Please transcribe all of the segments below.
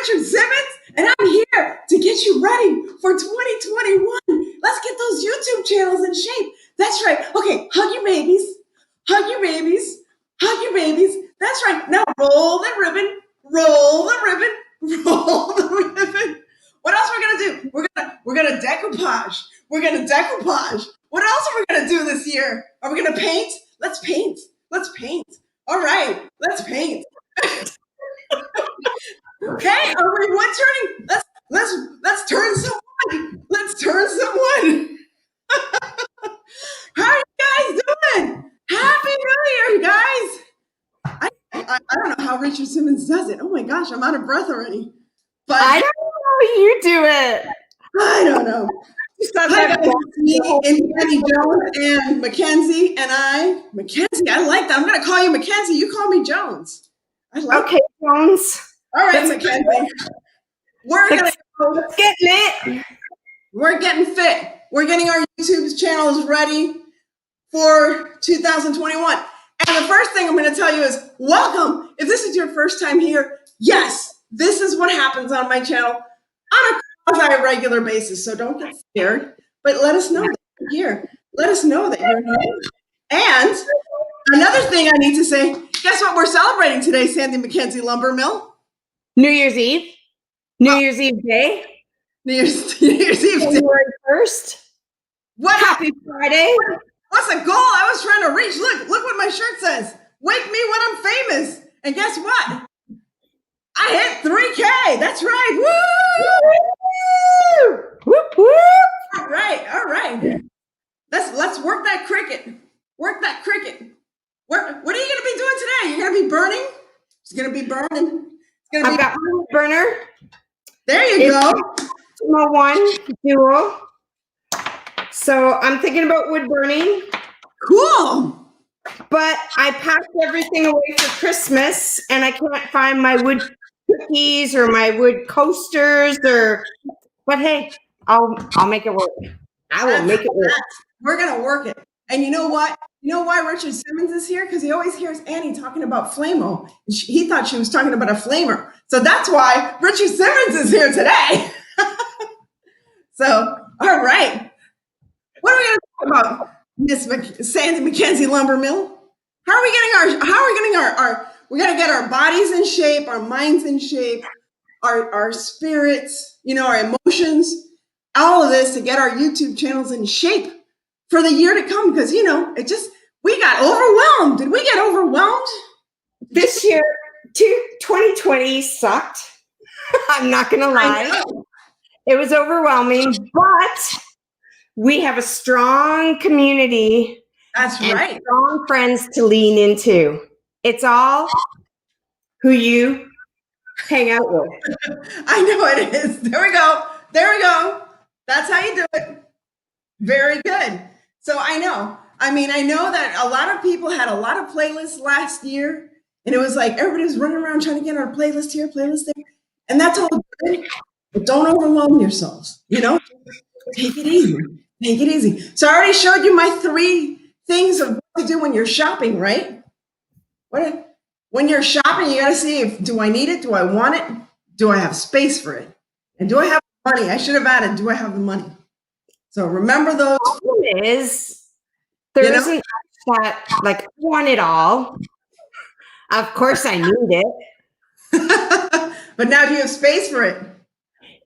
Richard Simmons, and I'm here to get you ready for 2021. Let's get those YouTube channels in shape. That's right. Okay, hug your babies. Hug your babies. Hug your babies. That's right. Now roll the ribbon. Roll the ribbon. Roll the ribbon. What else we're gonna do? We're gonna decoupage. We're gonna decoupage. What else are we gonna do this year? Are we gonna paint? Let's paint. Let's paint. All right, let's paint. Hey, are we wood turning? Let's turn some wood. Let's turn some wood. How are you guys doing? Happy New Year, guys. I don't know how Richard Simmons does it. Oh my gosh, I'm out of breath already. But I don't know how you do it. I don't know. Hi, guys. Me and Penny Jones and Mackenzie and I. Mackenzie, I like that. I'm going to call you Mackenzie. You call me Jones. I like Okay, Jones. All right, Mackenzie. We're going to go. Get lit. We're getting fit. We're getting our YouTube channels ready for 2021. And the first thing I'm going to tell you is welcome. If this is your first time here, yes, this is what happens on my channel on a quasi-regular basis. So don't get scared, but let us know that you're here. Let us know that you're here. And another thing I need to say, guess what we're celebrating today, Sandy MacKenzie Lumbermill? New Year's Eve. New Year's Eve day. New Year's Eve. January 1st. What? Happy Friday. What's the goal I was trying to reach? Look what my shirt says. Wake me when I'm famous. And guess what? I hit 3K. That's right. Woo! Whoop, whoop. All right. Let's work that cricket. Work that cricket. What are you going to be doing today? You're going to be burning? It's going to be burning. I've got my wood burner. There you go. My one duo. So I'm thinking about wood burning. Cool. But I packed everything away for Christmas and I can't find my wood cookies or my wood coasters but hey, I'll make it work. I will make it work. We're gonna work it. And you know what? You know why Richard Simmons is here? Because he always hears Annie talking about Flamo. He thought she was talking about a flamer. So that's why Richard Simmons is here today. So, all right. What are we gonna talk about, Miss Sandy MacKenzie Lumbermill? How are we getting we're gonna get our bodies in shape, our minds in shape, our spirits, our emotions, all of this to get our YouTube channels in shape for the year to come. Because we got overwhelmed. Did we get overwhelmed? This year, 2020 sucked. I'm not gonna lie. It was overwhelming, but we have a strong community. That's right. Strong friends to lean into. It's all who you hang out with. I know it is. There we go. That's how you do it. Very good. So I know that a lot of people had a lot of playlists last year, and it was like everybody was running around trying to get our playlist here, playlist there. And that's all good, but don't overwhelm yourselves. Take it easy. Take it easy. So I already showed you my 3 things of what to do when you're shopping, right? When you're shopping, you got to see do I need it? Do I want it? Do I have space for it? And do I have money? I should have added, do I have the money? So remember those. There isn't that, I want it all. Of course I need it. But now do you have space for it?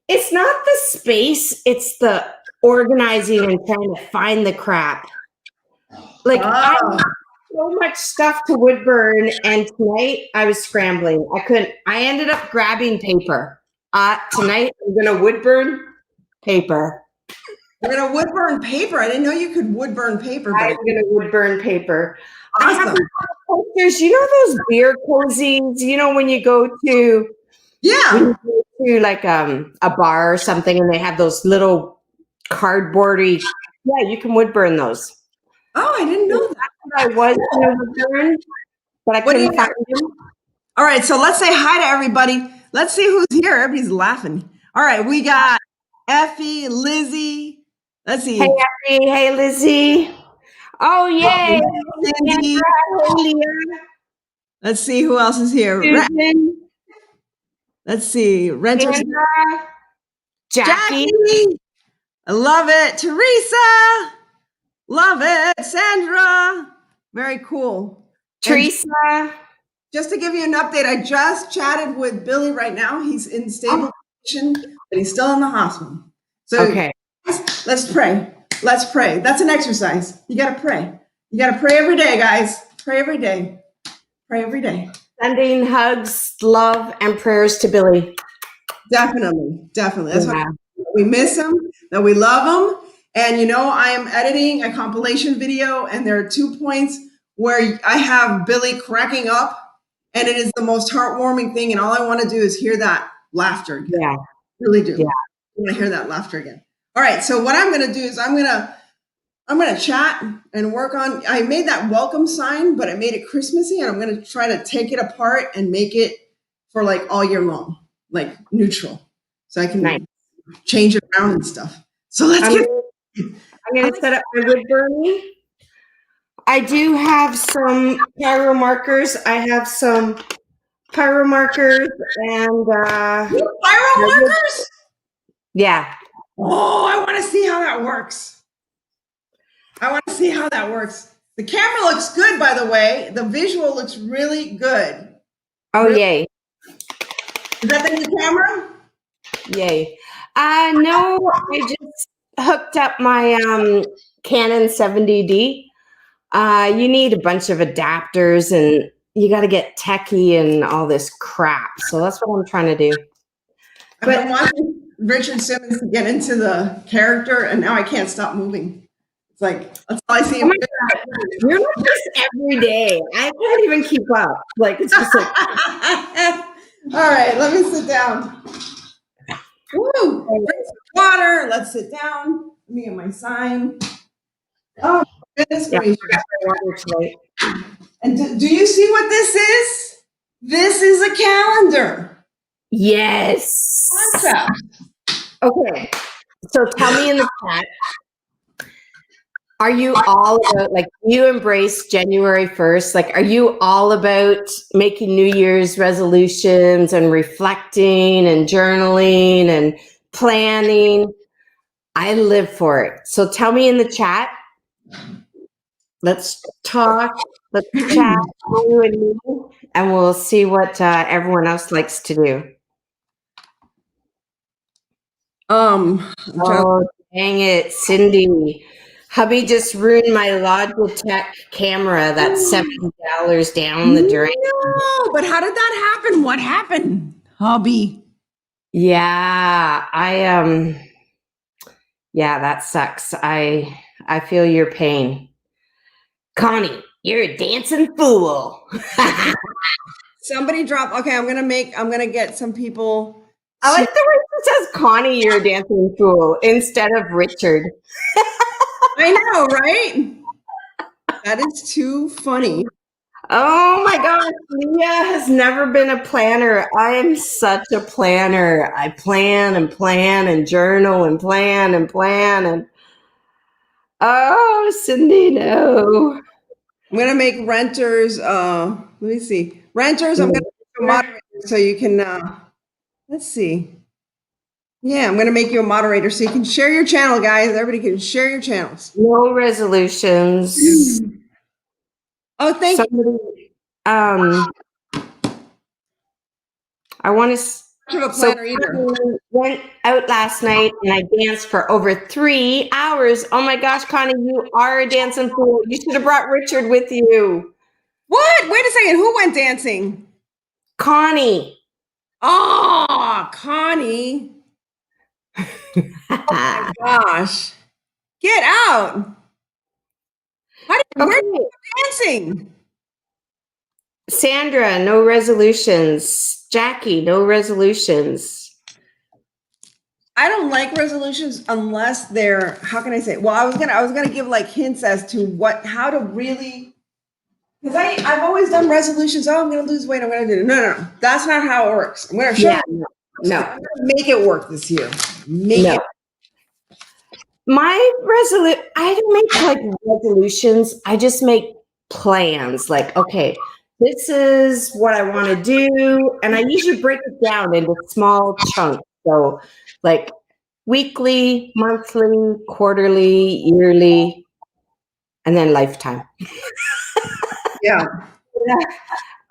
It's not the space, it's the organizing and trying to find the crap. I have so much stuff to wood burn, and tonight I was scrambling. I ended up grabbing paper. Tonight I'm gonna wood burn paper. You're gonna wood burn paper? I didn't know you could wood burn paper. I'm gonna wood burn paper. Awesome. I have posters, those beer cozies, when you go to a bar or something and they have those little cardboardy, you can wood burn those. Oh, I didn't know that. I was going to wood burn, but I couldn't find them. All right, so let's say hi to everybody. Let's see who's here. Everybody's laughing. All right, we got Effie, Lizzie. Let's see. Hey, Effie. Hey, Lizzie. Oh, yay. Let's see who else is here. Susan. Let's see. Renters. Sandra, Jackie. I love it. Teresa. Love it. Sandra. Very cool. Teresa. And just to give you an update, I just chatted with Billy right now. He's in stable condition, but he's still in the hospital. So okay. Let's pray. Let's pray. That's an exercise. You got to pray. You got to pray every day, guys. Pray every day. Pray every day. Sending hugs, love, and prayers to Billy. Definitely. That's why we miss him, that we love him. And, you know, I am editing a compilation video, and there are 2 points where I have Billy cracking up, and it is the most heartwarming thing. And all I want to do is hear that laughter again. Yeah. Really do. Yeah. I want to hear that laughter again. All right. So what I'm going to do is I'm going to chat and work on, I made that welcome sign, but I made it Christmassy, and I'm going to try to take it apart and make it for like all year long, like neutral. So I can change it around and stuff. So I'm going to set up my wood burning. I do have some pyro markers. I have some pyro markers and pyro markers? Yeah. Oh, I want to see how that works. The camera looks good, by the way. The visual looks really good. Oh, yay. Is that the new camera? Yay. No, I just hooked up my Canon 70D. You need a bunch of adapters, and you got to get techie and all this crap. So that's what I'm trying to do. I've been watching Richard Simmons to get into the character, and now I can't stop moving. It's like, that's all I see. Oh my God. You're like this every day. I can't even keep up. Like, it's just like. All right, let me sit down. Woo! Drink some water. Let's sit down. Let me get my sign. Oh, goodness gracious. And do you see what this is? This is a calendar. Yes. Concept. Okay. So tell me in the chat, are you all about, like, you embrace January 1st? Like, are you all about making New Year's resolutions and reflecting and journaling and planning? I live for it. So tell me in the chat. Let's talk. Let's chat, you and me, and we'll see what everyone else likes to do. Oh, dang it, Cindy. Hubby just ruined my Logitech camera that's $70 down the drain. No, but how did that happen? What happened, hubby? Yeah, yeah, that sucks. I feel your pain. Connie, you're a dancing fool. Somebody drop. Okay, I'm gonna get some people. I like the way it says, Connie, you're a dancing fool, instead of Richard. I know, right? That is too funny. Oh my gosh, Leah has never been a planner. I am such a planner. I plan and plan and journal and plan and plan and oh, Cindy, no. I'm gonna make renters. Let me see. Renters. I'm gonna make you a moderator so you can. Let's see. Yeah, I'm gonna make you a moderator so you can share your channel, guys. Everybody can share your channels. No resolutions. Oh, thank you. I want to. So I went out last night and I danced for over 3 hours. Oh my gosh, Connie, you are a dancing fool. You should have brought Richard with you. What? Wait a second. Who went dancing? Connie. Oh, Connie. Oh my gosh. Get out. Where are you dancing? Sandra, no resolutions. Jackie, no resolutions. I don't like resolutions unless they're, how can I say? Well, I was gonna give like hints as to how to really, because I've always done resolutions. Oh, I'm gonna lose weight. I'm gonna do it. No. That's not how it works. I'm gonna show you. No. I'm gonna make it work this year. Make it. I don't make like resolutions. I just make plans. Like, okay, this is what I want to do. And I usually break it down into small chunks. So like weekly, monthly, quarterly, yearly, and then lifetime. Yeah.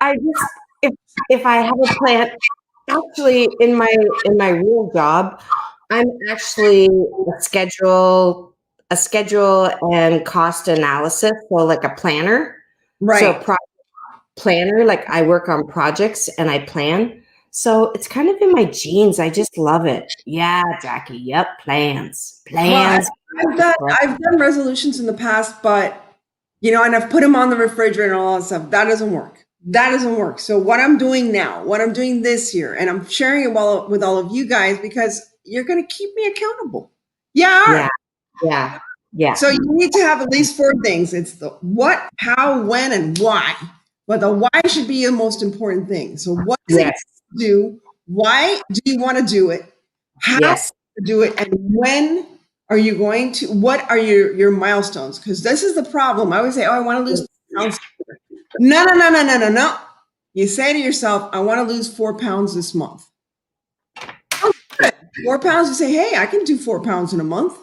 I just if I have a plan, actually in my real job, I'm actually a schedule and cost analysis, so like a planner. So Right. planner, like I work on projects and I plan. So it's kind of in my genes. I just love it. Yeah, Jackie. Yep, plans. Well, Plans. I've done resolutions in the past, but and I've put them on the refrigerator and all that stuff. That doesn't work. That doesn't work. So what I'm doing now, what I'm doing this year, and I'm sharing it with all of you guys because you're going to keep me accountable. Yeah. Yeah. So you need to have at least 4 things. It's the what, how, when, and why. But the why should be the most important thing. So what is it to do? Why do you want to do it? How Yes. to do it? And when are you going to, what are your milestones? Because this is the problem. I always say, oh, I want to lose pounds. No. You say to yourself, I want to lose 4 pounds this month. Oh, good. 4 pounds, you say, hey, I can do 4 pounds in a month,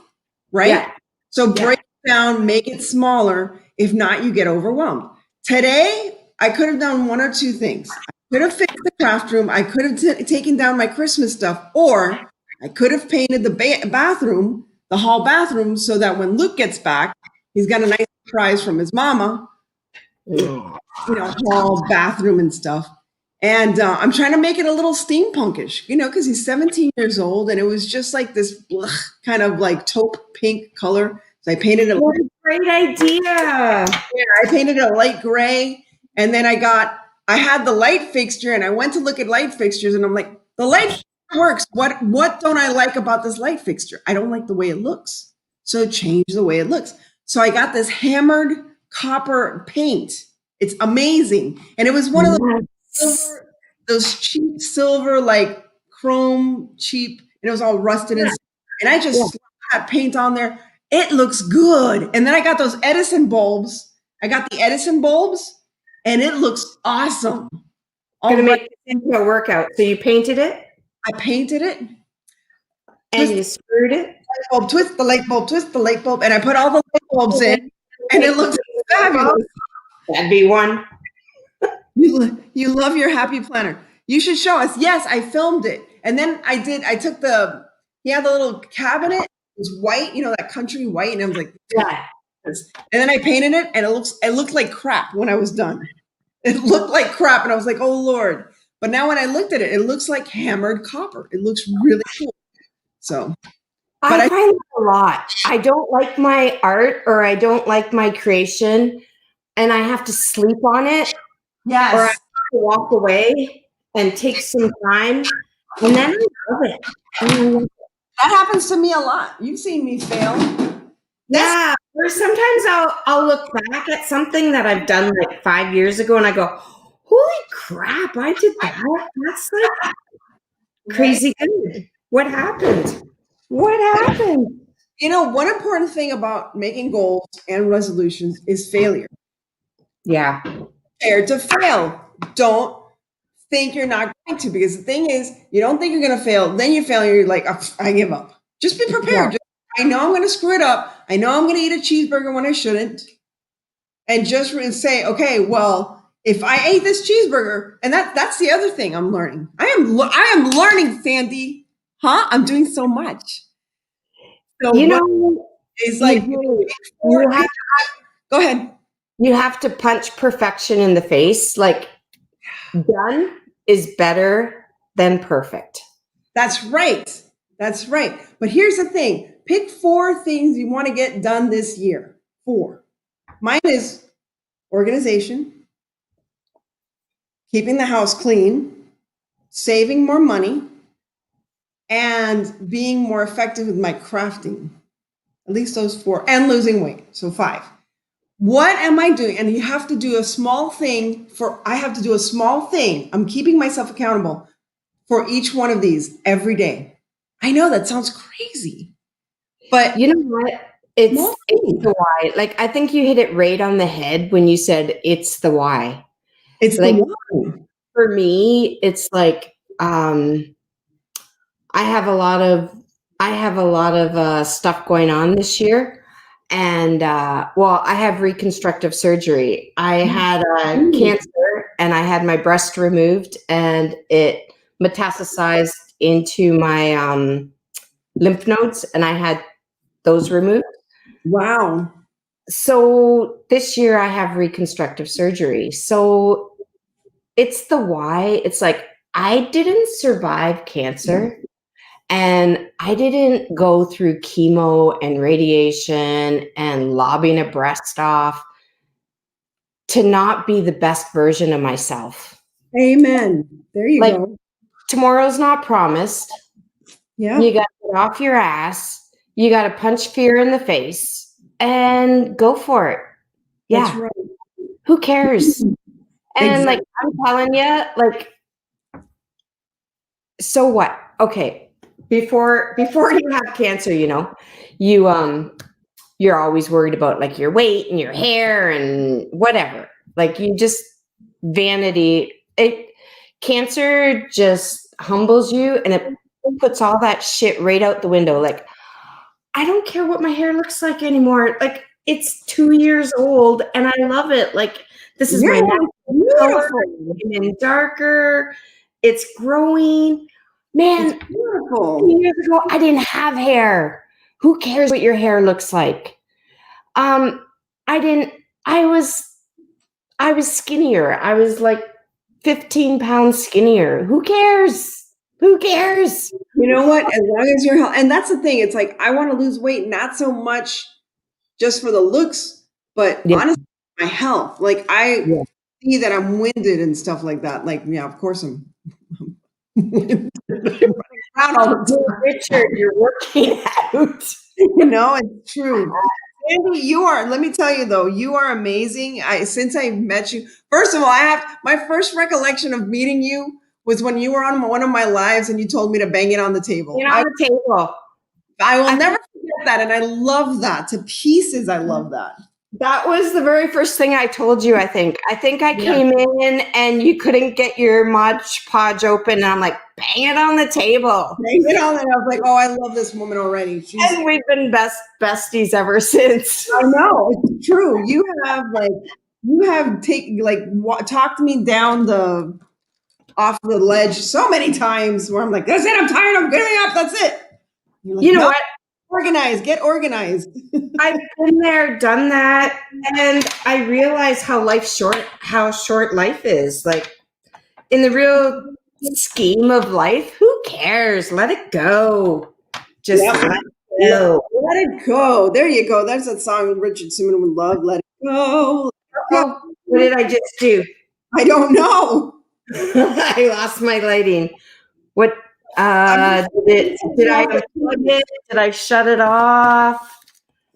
right? Yeah. So break it down, make it smaller. If not, you get overwhelmed. Today, I could have done 1 or 2 things. I could have fixed the craft room. I could have taken down my Christmas stuff, or I could have painted the bathroom, the hall bathroom, so that when Luke gets back, he's got a nice surprise from his mama, hall bathroom and stuff. And I'm trying to make it a little steampunkish, because he's 17 years old, and it was just like this kind of like taupe pink color. So I painted it. What a great idea! Yeah, I painted it a light gray, and then I had the light fixture, and I went to look at light fixtures, and I'm like, the light works. What don't I like about this light fixture? I don't like the way it looks. So change the way it looks. So I got this hammered copper paint. It's amazing, and it was one of those cheap silver, like chrome cheap, and it was all rusted and I just slapped that paint on there. It looks good. And then I got those Edison bulbs. I got the Edison bulbs, and it looks awesome. Gonna make it into a workout. So you painted it? I painted it. And you screwed it? Light bulb, twist the light bulb, twist the light bulb, and I put all the light bulbs in, and it looks fabulous. That'd be one. You love your happy planner. You should show us. Yes, I filmed it. And then I took the little cabinet. It was white, that country white. And I was like, yeah. And then I painted it, and it looked like crap when I was done. It looked like crap. And I was like, oh Lord. But now when I looked at it, it looks like hammered copper. It looks really cool. So. I find that a lot. I don't like my art, or I don't like my creation, and I have to sleep on it. Yes. Or I have to walk away and take some time, and then I love it. That happens to me a lot. You've seen me fail. Yeah. Or sometimes I'll look back at something that I've done like 5 years ago, and I go, holy crap, I did that. That's like crazy good. What happened? One important thing about making goals and resolutions is failure. Yeah. Prepare to fail. Don't think you're not going to, because the thing is, you don't think you're going to fail. Then you fail, and you're like, I give up. Just be prepared. I know I'm going to screw it up. I know I'm going to eat a cheeseburger when I shouldn't. And just say, okay, well, if I ate this cheeseburger, and that's the other thing I'm learning. I am learning, Sandy. I'm doing so much. So it's like, go ahead. You have to punch perfection in the face. Like, done is better than perfect. That's right. But here's the thing. Pick 4 things you want to get done this year. 4. Mine is organization, keeping the house clean, saving more money, and being more effective with my crafting. At least those 4. And losing weight. So 5. What am I doing? And you have to do a small thing I have to do a small thing. I'm keeping myself accountable for each one of these every day. I know that sounds crazy, but you know what? It's the why. Like, I think you hit it right on the head when you said it's the why. It's like the one. for me, it's like I have a lot of stuff going on this year, and I have reconstructive surgery. I had cancer, and I had my breast removed, and it metastasized into my lymph nodes, and I had those removed. Wow. So this year I have reconstructive surgery. So it's the why. It's like I didn't survive cancer, and I didn't go through chemo and radiation and lobbing a breast off to not be the best version of myself. Amen. There you go. Tomorrow's not promised. Yeah. You got to get off your ass. You got to punch fear in the face and go for it. Yeah. That's right. Who cares? And Exactly. I'm telling you, so what? Okay. Before you have cancer, you're always worried about your weight and your hair and whatever. You just vanity. Cancer just humbles you, and it puts all that shit right out the window. I don't care what my hair looks like anymore. It's 2 years old and I love it. This is my natural color, and darker. It's growing. Man, it's beautiful. 2 years ago, I didn't have hair. Who cares what your hair looks like? I was skinnier. I was 15 pounds skinnier. Who cares? Who cares? You know what? As long as you're healthy, and that's the thing. It's I want to lose weight, not so much just for the looks, but honestly, my health. I see that I'm winded and stuff like that. Of course I'm winded. Around all the time. Richard, you're working out. It's true. Sandy, you are. Let me tell you though, you are amazing. Since I met you, first of all, I have my first recollection of meeting you was when you were on one of my lives and you told me to bang it on the table. On the table. I will never forget that, and I love that to pieces. I love that. That was the very first thing I told you, I think. I came in and you couldn't get your Mod Podge open, and I'm like, bang it on the table. Bang it on, and I was like, oh, I love this woman already. And we've been besties ever since. I know, it's true. You have talked me down off the ledge so many times where I'm like, that's it, I'm tired, I'm giving up, that's it. You know what? Get organized. I've been there, done that, and I realize how short life is. In the real scheme of life, who cares? Let it go. Just let it go. Let it go. There you go. That's that song Richard Simmons would love. Let it go. Oh, what did I just do? I don't know. I lost my lighting. What? Did I unplug it? Did I shut it off?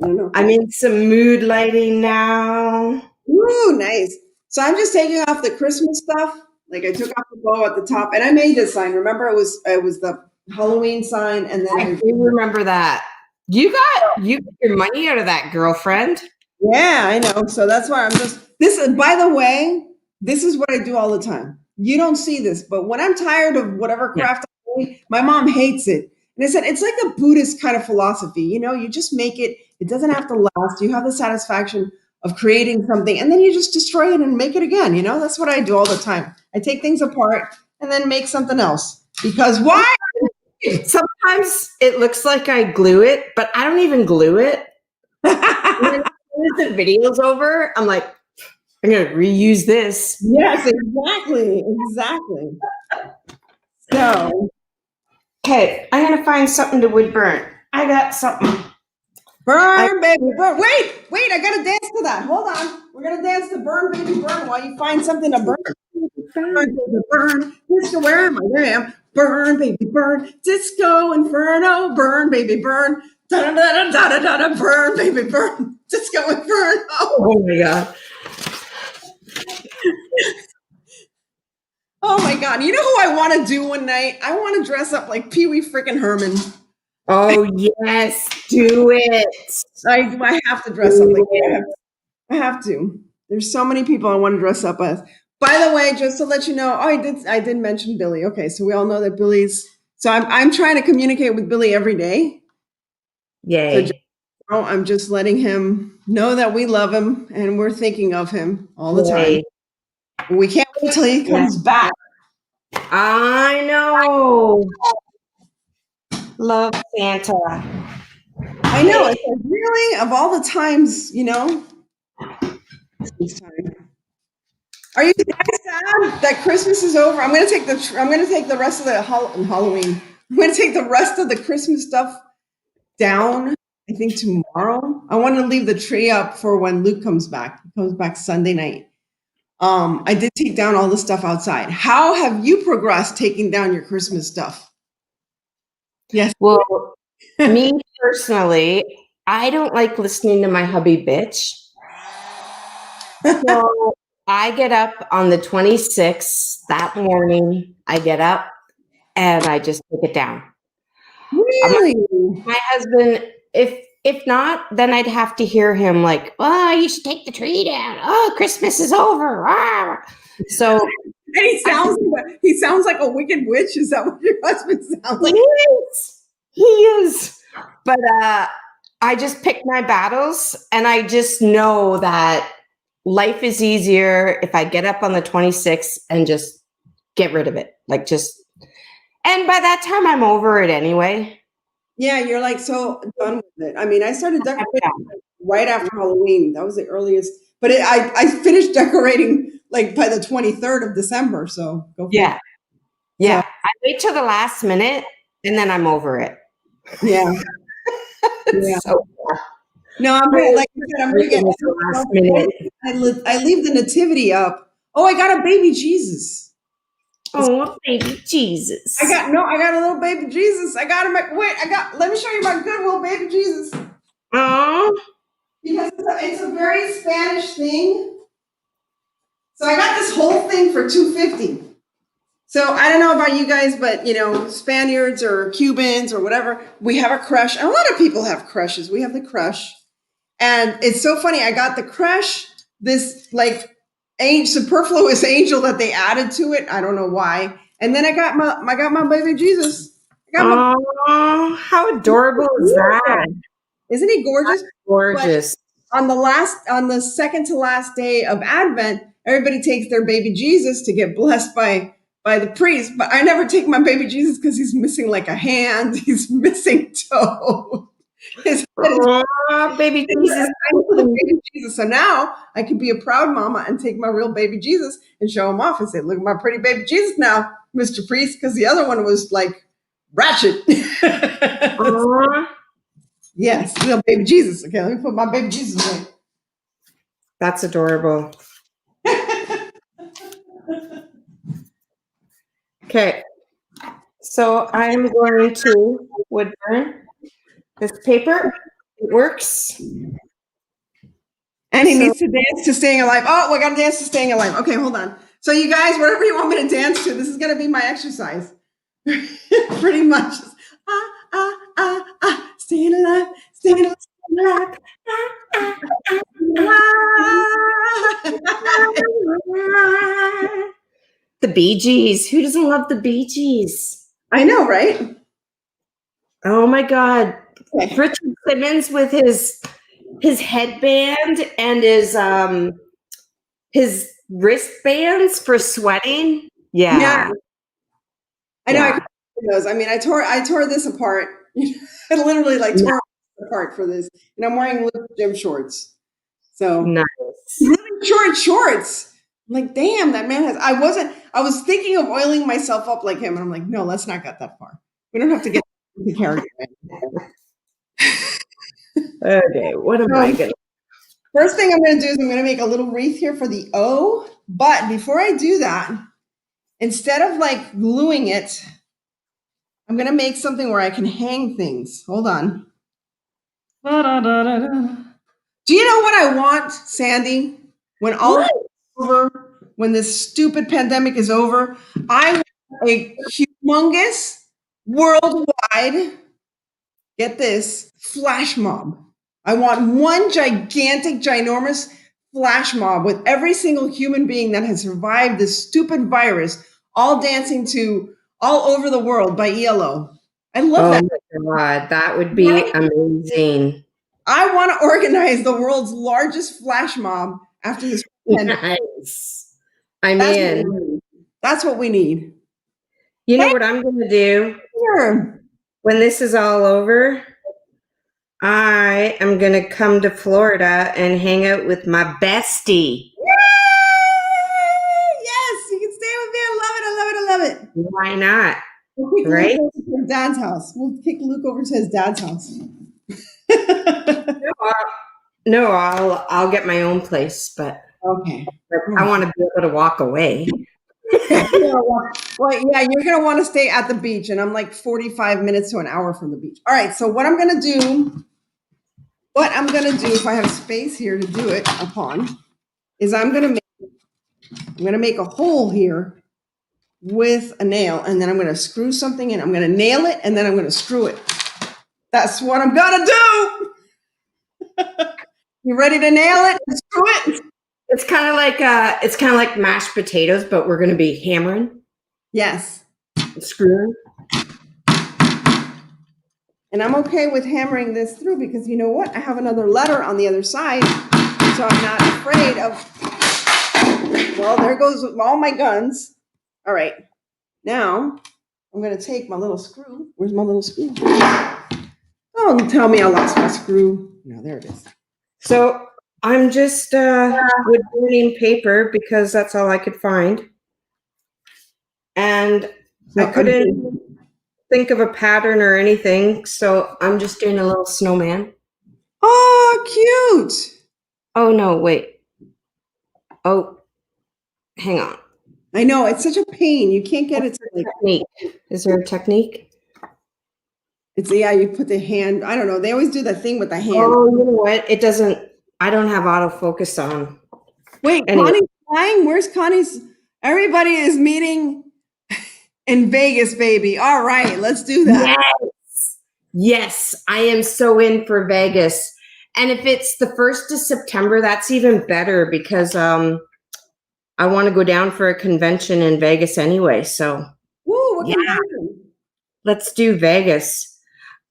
I don't know. I'm in some mood lighting now. Ooh, nice. So I'm just taking off the Christmas stuff. I took off the bow at the top, and I made this sign. Remember, it was the Halloween sign, and then I do remember that. You got your money out of that, girlfriend. Yeah, I know. So that's why this is, by the way, this is what I do all the time. You don't see this, but when I'm tired of whatever craft I'm doing, my mom hates it. And I said, it's like a Buddhist kind of philosophy. You just make it. It doesn't have to last. You have the satisfaction of creating something, and then you just destroy it and make it again. That's what I do all the time. I take things apart and then make something else. Because why? Sometimes it looks like I glue it, but I don't even glue it. And then the video's over, I'm like, I'm going to reuse this. Yes, exactly. So, okay, I'm going to find something to wood burn. I got something. Burn, baby, burn. Wait, I got to dance to that. Hold on. We're going to dance to burn, baby, burn while you find something to burn. Burn, baby, burn. Disco, where am I? There I am. Burn, baby, burn. Disco Inferno. Burn, baby, burn. Da-da-da-da-da-da-da. Burn, baby, burn. Disco Inferno. Oh, my God. Oh my God. You know who I want to do one night? I want to dress up like Pee Wee freaking Herman. Oh, yes. Do it. I have to dress up like that. I have to. There's so many people I want to dress up as. By the way, just to let you know, I did mention Billy. Okay, so we all know that Billy's. So I'm trying to communicate with Billy every day. So Yay. I'm just letting him know that we love him and we're thinking of him all the time. Yay. We can't wait till he comes back. I know. Love Santa. I know. It's like, really, of all the times, this time. Are you guys sad that Christmas is over? I'm gonna take the rest of the Halloween. I'm gonna take the rest of the Christmas stuff down. I think tomorrow. I want to leave the tree up for when Luke comes back. He comes back Sunday night. I did take down all the stuff outside. How have you progressed taking down your Christmas stuff? Yes. Well, me personally, I don't like listening to my hubby bitch. So I get up on the 26th that morning. I get up and I just take it down. Really? My husband, if not, then I'd have to hear him like, "Oh, you should take the tree down. Oh, Christmas is over." Ah. So and he sounds like a wicked witch. Is that what your husband sounds like? He is. But I just pick my battles, and I just know that life is easier if I get up on the 26th and just get rid of it. And by that time, I'm over it anyway. Yeah, you're like so done with it. I mean, I started decorating right after Halloween. That was the earliest. But I finished decorating like by the 23rd of December. So go for it. Yeah. I wait till the last minute, and then I'm over it. Yeah. Yeah. So, no, I'm gonna, like I said, I'm gonna get last minute. I leave the nativity up. Oh, I got a baby Jesus. Oh, baby Jesus! I got a little baby Jesus. Let me show you my Goodwill baby Jesus. Oh, because it's a very Spanish thing. So I got this whole thing for $2.50. So I don't know about you guys, but Spaniards or Cubans or whatever, we have a crush. And a lot of people have crushes. We have the crush. And it's so funny. I got the crush, this like superfluous angel that they added to it. I don't know why. And then I got my baby Jesus. Oh, how adorable is that? Isn't he gorgeous? That's gorgeous. But on the second to last day of Advent, everybody takes their baby Jesus to get blessed by the priest. But I never take my baby Jesus because he's missing like a hand. He's missing toe. Baby Jesus. Baby Jesus. So now I can be a proud mama and take my real baby Jesus and show him off and say, "Look at my pretty baby Jesus now, Mr. Priest," because the other one was like ratchet. Yes, real baby Jesus. Okay, let me put my baby Jesus away. That's adorable. Okay, so I'm going to woodburn this paper. It works. And he needs to dance to Staying Alive. Oh, we got to dance to Staying Alive. Okay, hold on. So you guys, whatever you want me to dance to, this is going to be my exercise. Pretty much. Staying alive, staying alive, staying alive. The Bee Gees. Who doesn't love the Bee Gees? I know, right? Oh my God. Okay. Richard Simmons with his headband and his wristbands for sweating. Yeah. I know. Yeah. I mean, I tore this apart. I literally tore it apart for this, and I'm wearing little gym shorts. So nice, really short shorts. I'm like, damn, that man has. I was thinking of oiling myself up like him, and I'm like, no, let's not get that far. We don't have to get the character. Okay, what am I gonna? First thing I'm going to do is I'm going to make a little wreath here for the O. But before I do that, instead of gluing it, I'm going to make something where I can hang things. Hold on. Do you know what I want, Sandy? When all is over, when this stupid pandemic is over, I want a humongous, worldwide, get this, flash mob. I want one gigantic, ginormous flash mob with every single human being that has survived this stupid virus, all dancing to All Over the World by ELO. I love that. Oh my God, that would be amazing. I want to organize the world's largest flash mob after this weekend. Nice. I'm in. That's what we need. You know what I'm going to do? Sure. When this is all over, I am going to come to Florida and hang out with my bestie. Yay! Yes, you can stay with me. I love it. I love it. I love it. Why not? We'll kick Right? Luke over to his dad's house. We'll kick Luke over to his dad's house. No, I'll get my own place, but Okay. I want to be able to walk away. Well, yeah, you're going to want to stay at the beach, and I'm like 45 minutes to an hour from the beach. All right, so what I'm going to do, if I have space here to do it upon, is I'm going to make a hole here with a nail, and then I'm going to screw something in. I'm going to nail it, and then I'm going to screw it. That's what I'm going to do. You ready to nail it and screw it? It's kind of like mashed potatoes, but we're going to be hammering. Yes. Screwing. And I'm okay with hammering this through because you know what? I have another letter on the other side, so I'm not afraid of. Well, there goes all my guns. All right. Now I'm going to take my little screw. Where's my little screw? Don't tell me I lost my screw. No, there it is. So I'm just wood burning paper because that's all I could find. And I couldn't think of a pattern or anything, so I'm just doing a little snowman. Oh, cute. Oh, no, wait. Oh, hang on. I know, it's such a pain. You can't get it to like. Technique. Is there a technique? It's, yeah, you put the hand, I don't know. They always do that thing with the hand. Oh, you know what? It doesn't, I don't have autofocus on. Wait, Anyway. Connie's flying? Where's Connie's? Everybody is meeting in Vegas, baby. All right, let's do that. Yes, I am so in for Vegas. And if it's the 1st of September, that's even better because I want to go down for a convention in Vegas anyway. So, Woo, what convention? Let's do Vegas.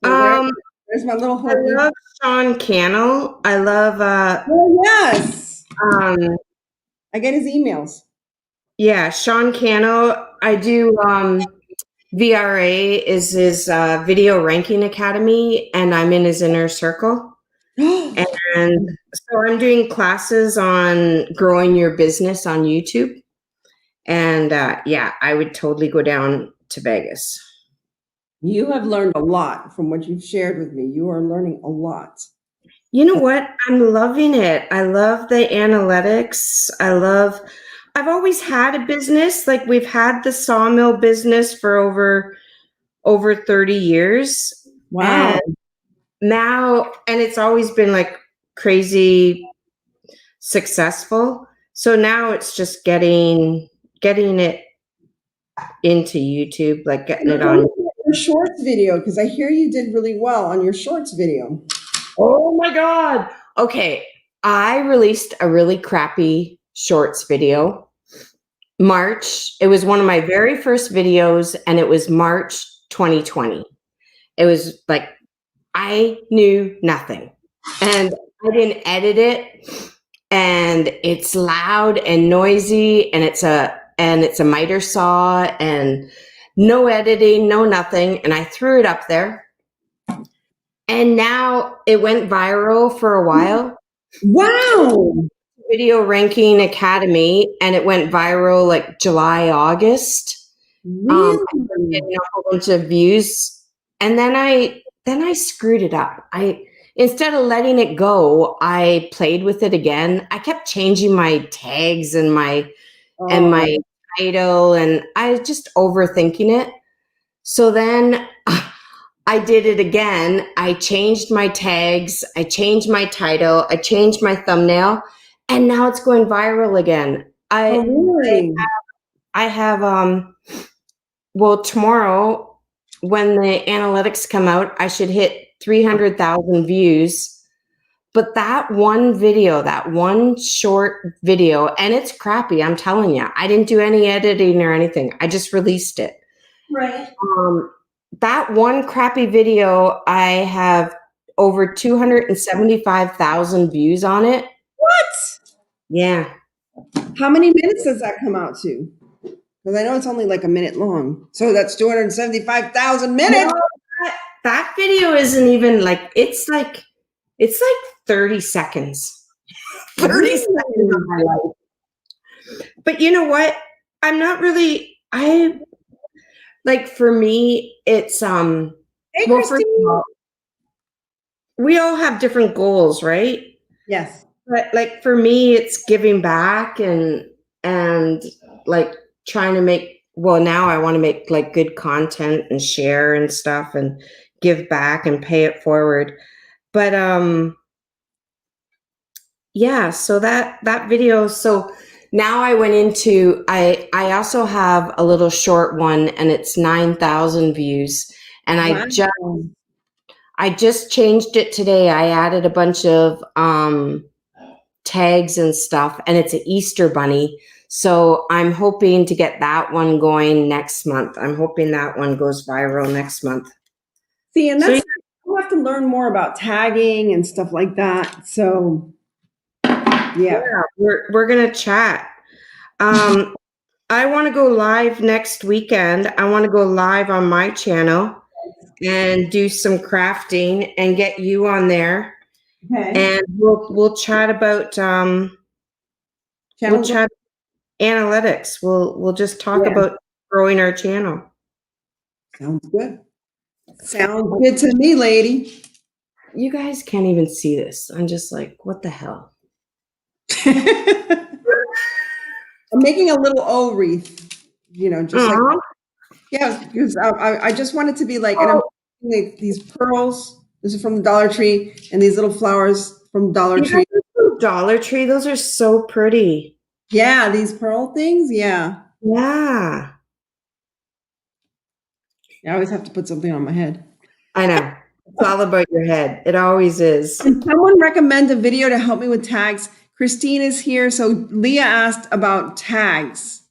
So there's my little I love Sean Cannell. I love oh, yes. I get his emails. Yeah, Sean Cannell. I do VRA is his video ranking academy, and I'm in his inner circle. And so I'm doing classes on growing your business on YouTube. And yeah, I would totally go down to Vegas. You have learned a lot from what you've shared with me. You are learning a lot. You know what? I'm loving it. I love the analytics. I've always had a business. Like we've had the sawmill business for over 30 years. Wow. And it's always been like crazy successful. So now it's just getting it into YouTube, like getting it on your shorts video, because I hear you did really well on your shorts video. Oh my God. Okay. I released a really crappy shorts video. March. It was one of my very first videos, and it was March 2020. It was like I knew nothing, and I didn't edit it, and it's loud and noisy, and it's a miter saw, and no editing, no nothing, and I threw it up there, and now it went viral for a while. Wow. Video Ranking Academy, and it went viral like July, August. Really? Getting a whole bunch of views, and then I screwed it up. Instead of letting it go, I played with it again. I kept changing my tags and my title, and I was just overthinking it. So then I did it again. I changed my tags, I changed my title, I changed my thumbnail, and now it's going viral again. Really? I have well, tomorrow when the analytics come out, I should hit 300,000 views. But that one video, that one short video, and it's crappy, I'm telling you. I didn't do any editing or anything. I just released it. Right. That one crappy video, I have over 275,000 views on it. What? Yeah. How many minutes does that come out to? Because I know it's only like a minute long. So that's 275,000 minutes. No, that video isn't even like, it's like 30 seconds. 30 seconds of my life. But you know what? I'm not really, for me, it's, Hey, well, first Christine. of all, we all have different goals, right? Yes. But like for me, it's giving back and like trying to make, well, now I want to make like good content and share and stuff and give back and pay it forward. But yeah, so that video, so now I went into, I also have a little short one and it's 9,000 views, and Wow. I just changed it today. I added a bunch of tags and stuff, and it's an Easter bunny. So I'm hoping to get that one going next month. I'm hoping that one goes viral next month. See, and that's, I'll have to learn more about tagging and stuff like that. So yeah, we're gonna chat. I want to go live next weekend. I want to go live on my channel and do some crafting and get you on there. okay. And we'll chat about we'll chat analytics. We'll just talk about growing our channel. Sounds good. Sounds good to me, lady. You guys can't even see this. I'm just like, what the hell? I'm making a little O wreath, you know, just like, yeah, because I just want it to be like, and I'm like these pearls. This is from the Dollar Tree, and these little flowers from Dollar Tree. Dollar Tree, those are so pretty. Yeah, these pearl things. Yeah. Yeah. I always have to put something on my head. I know. It's all about your head. It always is. Can someone recommend a video to help me with tags? Christine is here. So Leah asked about tags.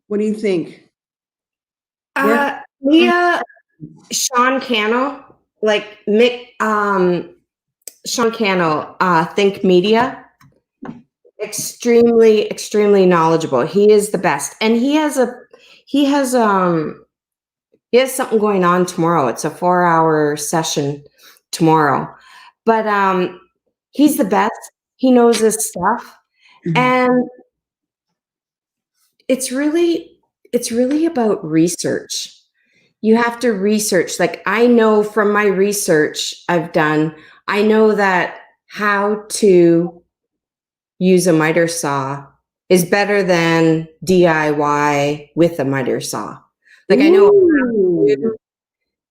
What do you think? Leah, Sean Cannell, like Mick, Sean Cannell, Think Media, extremely knowledgeable. He is the best, and he has something going on tomorrow. It's a 4-hour session tomorrow, but he's the best. He knows his stuff, and it's really about research. You have to research. Like, I know from my research I've done, I know that how to use a miter saw is better than DIY with a miter saw. Like, I know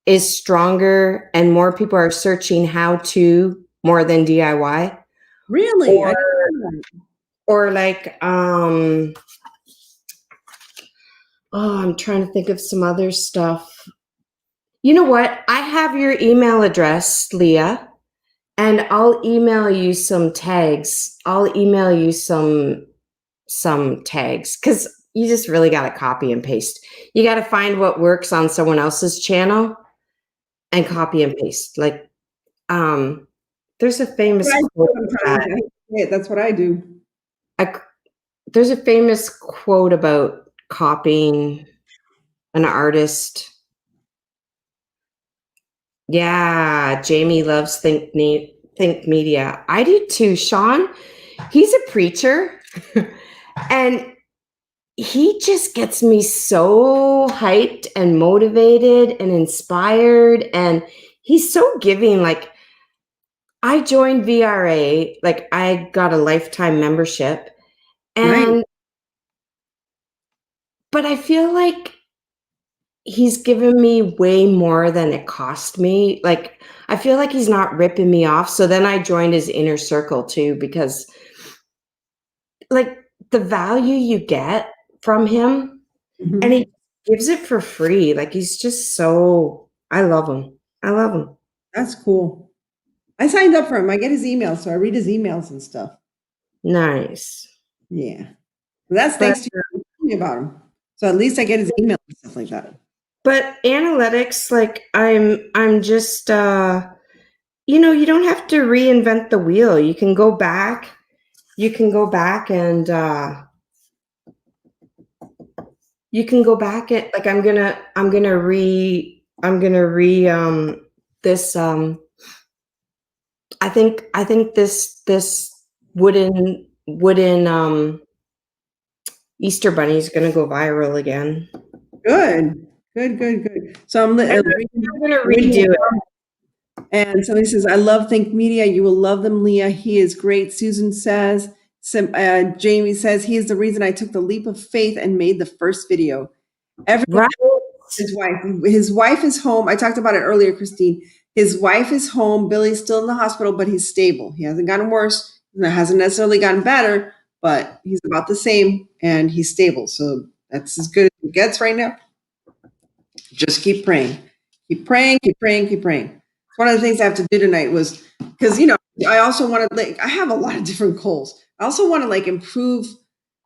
is stronger and more people are searching how to more than DIY. Really? Or like, I'm trying to think of some other stuff. You know what? I have your email address, Leah, and I'll email you some tags. I'll email you some tags, because you just really got to copy and paste. You got to find what works on someone else's channel and copy and paste. Like, there's a famous quote. That's what I do. There's a famous quote about copying an artist. Yeah, Jamie loves Think Media. I do too. Sean, he's a preacher, and he just gets me so hyped and motivated and inspired, and he's so giving. Like, I joined VRA, like I got a lifetime membership, and but I feel like he's given me way more than it cost me. Like, I feel like he's not ripping me off. So then I joined his inner circle too, because like the value you get from him, and he gives it for free. Like, he's just so, I love him. That's cool. I signed up for him. I get his emails, so I read his emails and stuff. Nice. Yeah. That's thanks to you telling me about him. So at least I get his emails and stuff like that. But analytics, like I'm just you know, you don't have to reinvent the wheel. You can go back and you can go back and like I'm gonna re this I think this wooden Easter bunny is gonna go viral again. Good. So I'm gonna redo it. And somebody says, I love Think Media. You will love them, Leah. He is great. Susan says, Jamie says, he is the reason I took the leap of faith and made the first video. Right. His wife is home. I talked about it earlier, Christine. His wife is home. Billy's still in the hospital, but he's stable. He hasn't gotten worse. It hasn't necessarily gotten better, but he's about the same and he's stable. So that's as good as it gets right now. Just keep praying. Keep praying. One of the things I have to do tonight was because, you know, I also want to I have a lot of different goals. I also want to improve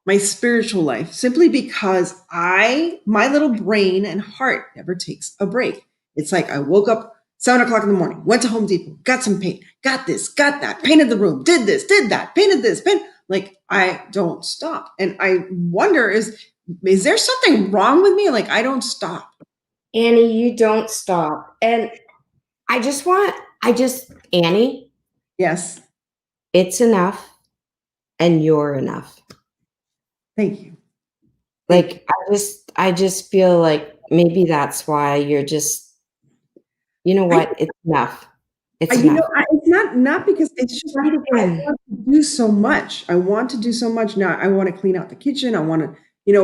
my spiritual life simply because my little brain and heart never takes a break. It's like I woke up 7:00 in the morning, went to Home Depot, got some paint, got this, got that, painted the room, did this, did that, painted this, I don't stop. And I wonder, is there something wrong with me? I don't stop. Annie, you don't stop. And Annie. Yes. It's enough and you're enough. Thank you. I just feel like maybe that's why you're just, you know what? It's enough. It's enough. It's not because it's just I want to do so much. I want to do so much now. I want to clean out the kitchen. I want to,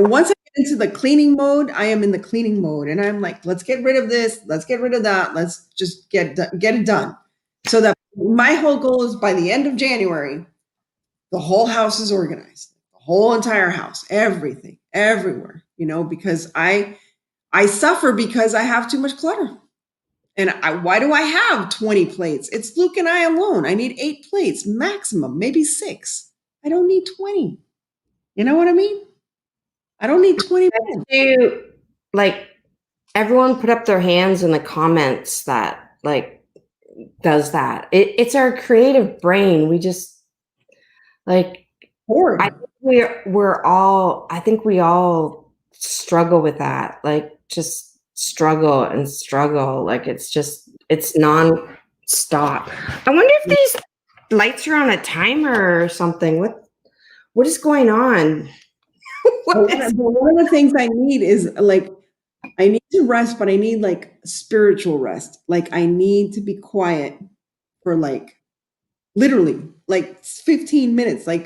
once I get into the cleaning mode, I am in the cleaning mode, and I'm like, let's get rid of this, let's get rid of that, let's just get it done. So that my whole goal is by the end of January, the whole house is organized, the whole entire house, everything, everywhere. Because I suffer because I have too much clutter. And why do I have 20 plates? It's Luke and I alone. I need 8 plates maximum, maybe 6. I don't need 20. You know what I mean? I don't need 20. Everyone put up their hands in the comments that does that. It's our creative brain. We just I think we all struggle with that. Just struggle and struggle. It's non-stop. I wonder if these lights are on a timer or something. What is going on? One of the things I need is I need to rest, but I need spiritual rest. I need to be quiet for literally 15 minutes. I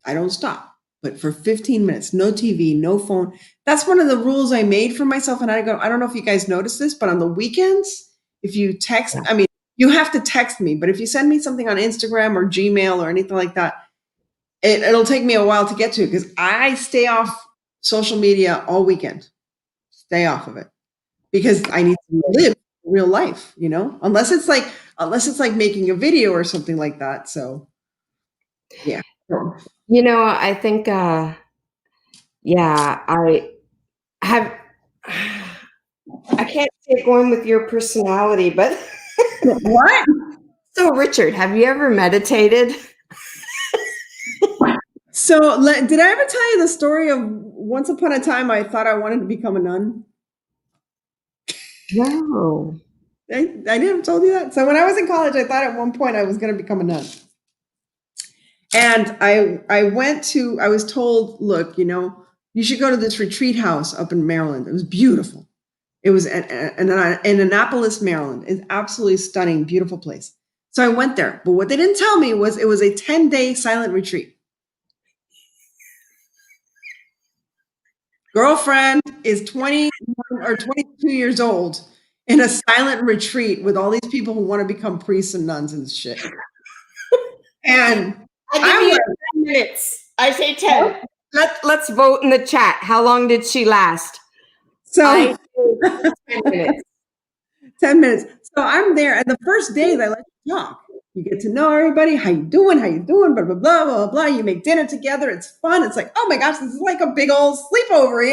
don't stop, but for 15 minutes, no TV, no phone. That's one of the rules I made for myself. And I don't know if you guys notice this, but on the weekends, if you text, you have to text me, but if you send me something on Instagram or Gmail or anything like that, it'll take me a while to get to it because I stay off social media all weekend. Stay off of it because I need to live real life, unless it's like making a video or something like that. So yeah. I think, I can't see it going with your personality, but what? So Richard, have you ever meditated? So did I ever tell you the story of once upon a time I thought I wanted to become a nun? No. I never told you that. So when I was in college, I thought at one point I was going to become a nun. And I was told, look, you should go to this retreat house up in Maryland. It was beautiful. It was in Annapolis, Maryland. It's absolutely stunning, beautiful place. So I went there. But what they didn't tell me was it was a 10-day silent retreat. Girlfriend is 21 or 22 years old in a silent retreat with all these people who want to become priests and nuns and shit. And I give you 10 minutes. I say 10. Let's vote in the chat. How long did she last? So 10 minutes. 10 minutes. So I'm there, and the first day they let you talk. You get to know everybody. How you doing? Blah, blah, blah, blah, blah. You make dinner together. It's fun. It's like, oh my gosh, this is like a big old sleepover,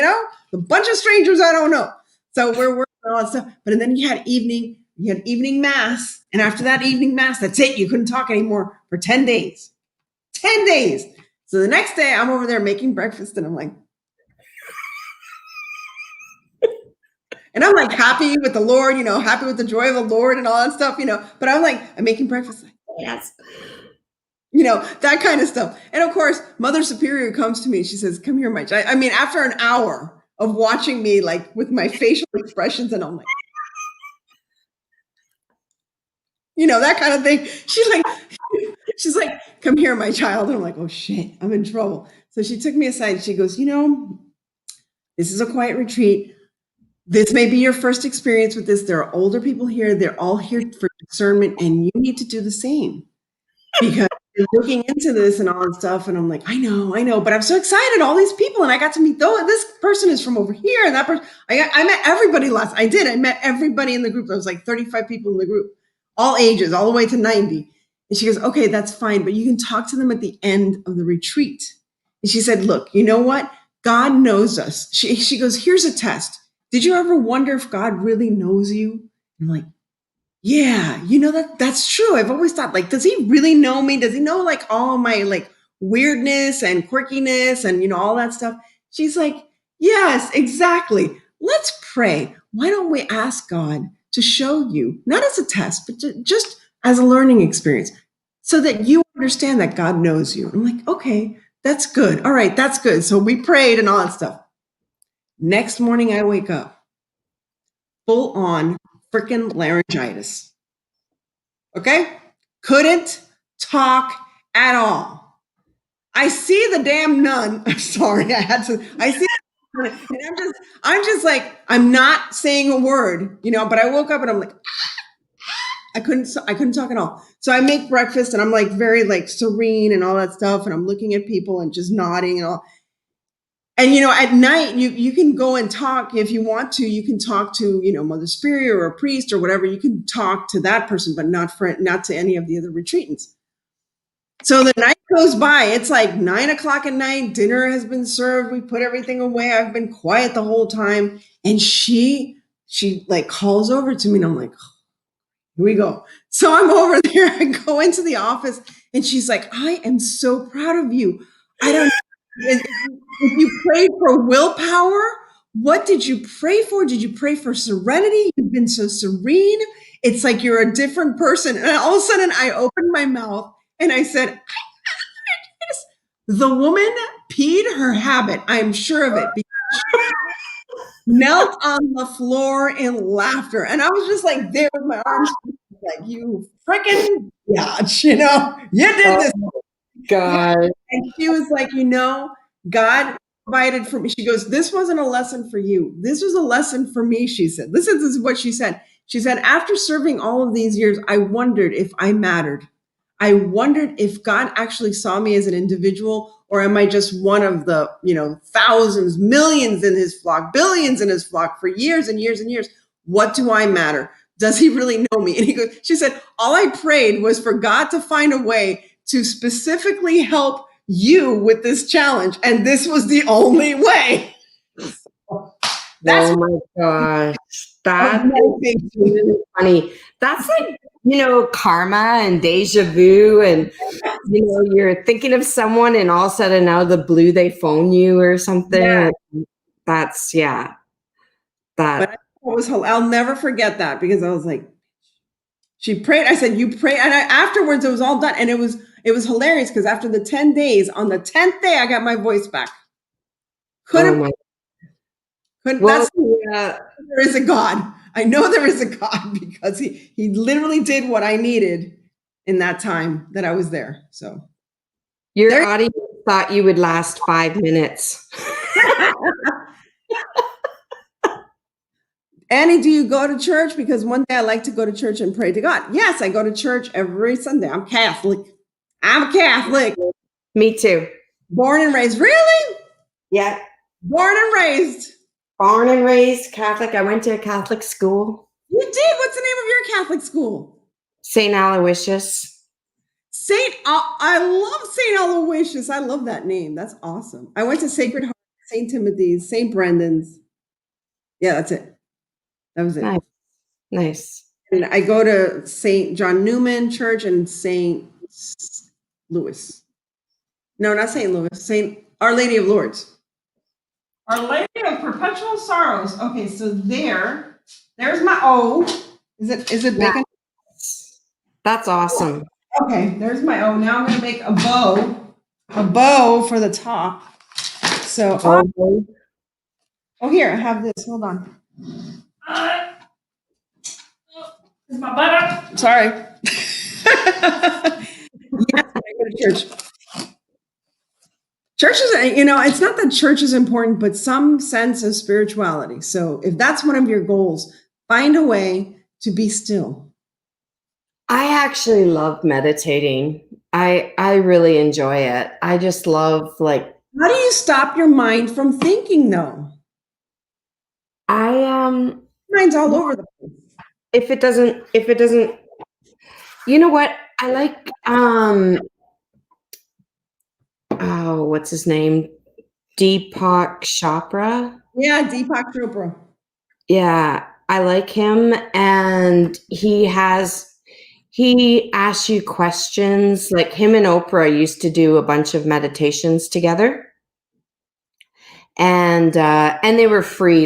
a bunch of strangers I don't know. So we're working on all that stuff. But then you had evening mass. And after that evening mass, that's it. You couldn't talk anymore for 10 days. 10 days. So the next day I'm over there making breakfast and I'm like, and I'm like happy with the Lord, happy with the joy of the Lord and all that stuff, but I'm making breakfast. Like, yes. That kind of stuff. And of course, Mother Superior comes to me. She says, come here, my child. I mean, after an hour of watching me, like with my facial expressions, and I'm like, that kind of thing. She's like, come here, my child. And I'm like, oh shit, I'm in trouble. So she took me aside. She goes, this is a quiet retreat. This may be your first experience with this. There are older people here. They're all here for discernment, and you need to do the same because you're looking into this and all that stuff. And I'm like, I know, but I'm so excited. All these people, and I got to meet this person is from over here, and that person. I met everybody I met everybody in the group. There was like 35 people in the group, all ages, all the way to 90. And she goes, okay, that's fine, but you can talk to them at the end of the retreat. And she said, look, you know what? God knows us. She goes, here's a test. Did you ever wonder if God really knows you? I'm like, yeah, that's true. I've always thought, like, does he really know me? Does he know like all my like weirdness and quirkiness and, all that stuff? She's like, yes, exactly. Let's pray. Why don't we ask God to show you, not as a test, but just as a learning experience so that you understand that God knows you. I'm like, okay, that's good. All right, that's good. So we prayed and all that stuff. Next morning, I wake up full on freaking laryngitis. Okay? Couldn't talk at all. I see the damn nun. I'm sorry, I see and I'm just like, I'm not saying a word, but I woke up and I'm like, I couldn't talk at all. So I make breakfast and I'm like very like serene and all that stuff. And I'm looking at people and just nodding and all. And, at night, you can go and talk if you want to. You can talk to, Mother Superior or a priest or whatever. You can talk to that person, but not to any of the other retreatants. So the night goes by. It's like 9:00 at night. Dinner has been served. We put everything away. I've been quiet the whole time. And she like calls over to me and I'm like, oh, here we go. So I'm over there. I go into the office and she's like, I am so proud of you. I don't If you prayed for willpower, what did you pray for? Did you pray for serenity? You've been so serene. It's like you're a different person. And all of a sudden, I opened my mouth and I said, the woman peed her habit. I'm sure of it. Because she knelt on the floor in laughter. And I was just like there with my arms like, you freaking biatch, you did this. God. And she was like, God provided for me. She goes, this wasn't a lesson for you. This was a lesson for me, she said. This is what she said. She said, after serving all of these years, I wondered if I mattered. I wondered if God actually saw me as an individual, or am I just one of the, thousands, millions in his flock, billions in his flock for years and years and years? What do I matter? Does he really know me? And she said, all I prayed was for God to find a way to specifically help you with this challenge. And this was the only way. That's oh my gosh. That's really funny. That's like, karma and deja vu. And, you're thinking of someone and all of a sudden out of the blue, they phone you or something. Yeah. That's, yeah. But I'll never forget that because I was like, she prayed. I said, you pray. And afterwards it was all done. And it was hilarious because after the 10 days, on the 10th day, I got my voice back. There is a God. I know there is a God because he literally did what I needed in that time that I was there. So your audience thought you would last 5 minutes. Annie, do you go to church? Because one day I like to go to church and pray to God. Yes, I go to church every Sunday. I'm Catholic. I'm a Catholic. Me too. Born and raised. Really? Yeah. Born and raised. Born and raised Catholic. I went to a Catholic school. You did? What's the name of your Catholic school? St. Aloysius. I love St. Aloysius. I love that name. That's awesome. I went to Sacred Heart, St. Timothy's, St. Brendan's. Yeah, that's it. That was it. Nice. Nice. And I go to St. John Newman Church and St. Louis. No, not St. Louis. St. Our Lady of Lourdes. Our Lady of Perpetual Sorrows. Okay, so there's my O. Is it bacon? That's awesome. Okay, there's my O. Now I'm gonna make a bow for the top. So here I have this. Hold on. Is my butt up? Sorry. Yes, I go to church. Church is, it's not that church is important, but some sense of spirituality. So if that's one of your goals, find a way to be still. I actually love meditating. I really enjoy it. I just love how do you stop your mind from thinking though? Mind's all over the place. If it doesn't, you know what? I like what's his name? Deepak Chopra. Yeah, Deepak Chopra. Yeah, I like him, and he asks you questions. Like him and Oprah used to do a bunch of meditations together, and they were free,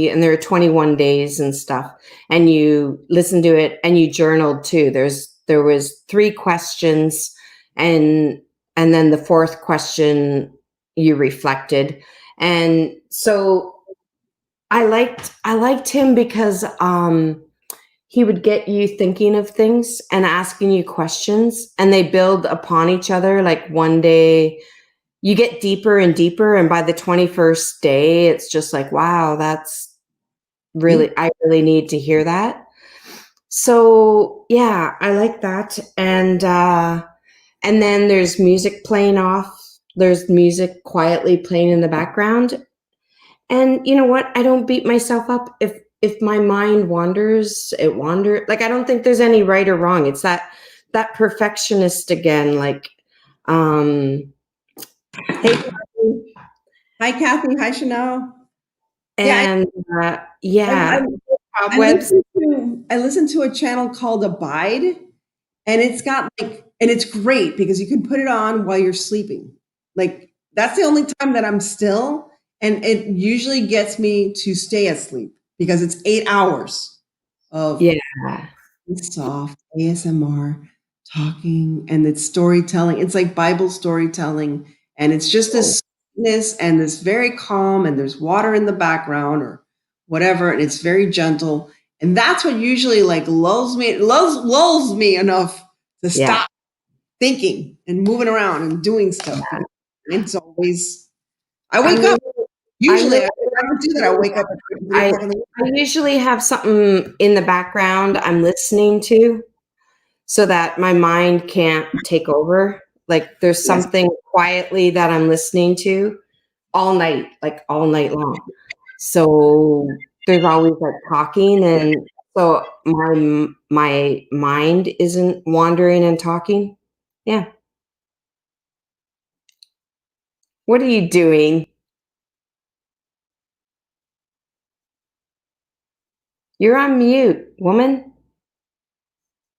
and there were 21 days and stuff, and you listened to it and you journaled too. There was 3 questions, and then the 4th question you reflected, and so I liked him because he would get you thinking of things and asking you questions, and they build upon each other. Like one day you get deeper and deeper, and by the 21st day it's just like, wow, that's really, I really need to hear that. So yeah, I like that. And then there's music playing off. There's music quietly playing in the background. And you know what? I don't beat myself up if my mind wanders, it wanders. Like, I don't think there's any right or wrong. It's that perfectionist again. Like, hey, hi Kathy, hi Chanel. And I listen to a channel called Abide, and it's got and it's great because you can put it on while you're sleeping. Like that's the only time that I'm still, and it usually gets me to stay asleep because it's 8 hours of soft ASMR talking, and it's storytelling. It's like Bible storytelling, and it's just this sweetness and this very calm, and there's water in the background or whatever, and it's very gentle. And that's what usually lulls me enough to stop thinking and moving around and doing stuff. It's always, I wake up. Usually, I don't do that. I wake up at 3 o'clock in the morning. I usually have something in the background I'm listening to so that my mind can't take over. Like there's something quietly that I'm listening to all night long. So there's always talking, and so my mind isn't wandering and talking. Yeah. What are you doing? You're on mute, woman.